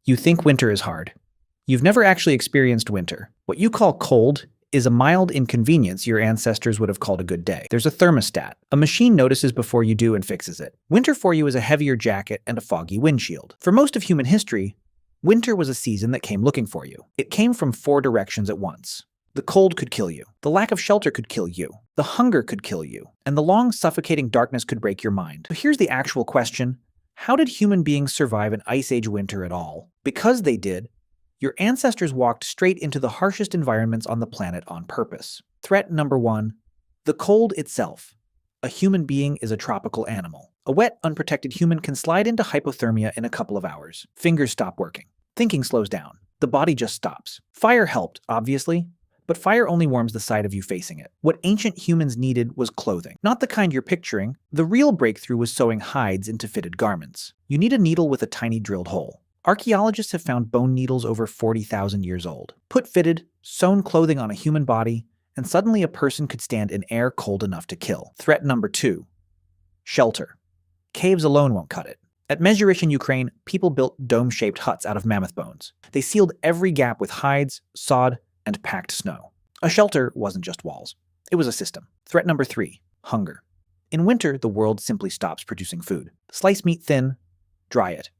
You think winter is hard. You've never actually experienced winter. What you call cold is a mild inconvenience your ancestors would have called a good day. There's a thermostat. A machine notices before you do and fixes it. Winter for you is a heavier jacket and a foggy windshield. For most of human history, winter was a season that came looking for you. It came from 4 directions at once. The cold could kill you. The lack of shelter could kill you. The hunger could kill you. And the long, suffocating darkness could break your mind. So here's the actual question. How did human beings survive an ice age winter at all? Because they did, your ancestors walked straight into the harshest environments on the planet on purpose. Threat number 1, the cold itself. A human being is a tropical animal. A wet, unprotected human can slide into hypothermia in a couple of hours. Fingers stop working. Thinking slows down. The body just stops. Fire helped, obviously, but fire only warms the side of you facing it. What ancient humans needed was clothing. Not the kind you're picturing. The real breakthrough was sewing hides into fitted garments. You need a needle with a tiny drilled hole. Archaeologists have found bone needles over 40,000 years old. Put fitted, sewn clothing on a human body, and suddenly a person could stand in air cold enough to kill. Threat number 2, shelter. Caves alone won't cut it. At Mezherish in Ukraine, people built dome-shaped huts out of mammoth bones. They sealed every gap with hides, sod, and packed snow. A shelter wasn't just walls. It was a system. Threat number 3, hunger. In winter, the world simply stops producing food. Slice meat thin, dry it.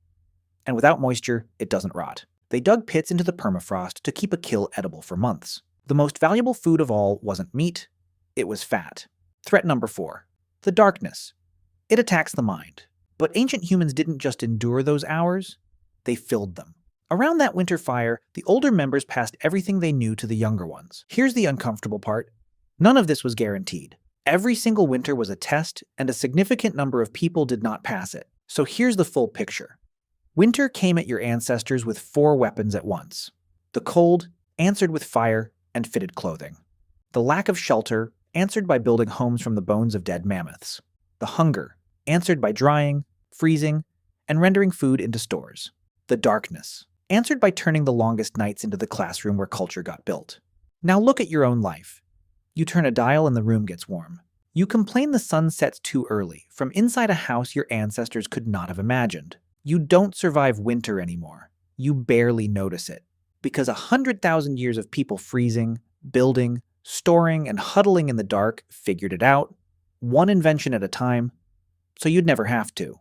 And without moisture, it doesn't rot. They dug pits into the permafrost to keep a kill edible for months. The most valuable food of all wasn't meat, it was fat. Threat number 4, the darkness. It attacks the mind. But ancient humans didn't just endure those hours, they filled them. Around that winter fire, the older members passed everything they knew to the younger ones. Here's the uncomfortable part. None of this was guaranteed. Every single winter was a test, and a significant number of people did not pass it. So here's the full picture. Winter came at your ancestors with 4 weapons at once. The cold answered with fire and fitted clothing. The lack of shelter answered by building homes from the bones of dead mammoths. The hunger answered by drying, freezing, and rendering food into stores. The darkness answered by turning the longest nights into the classroom where culture got built. Now look at your own life. You turn a dial and the room gets warm. You complain the sun sets too early from inside a house your ancestors could not have imagined. You don't survive winter anymore. You barely notice it. Because 100,000 years of people freezing, building, storing, and huddling in the dark figured it out, one invention at a time, so you'd never have to.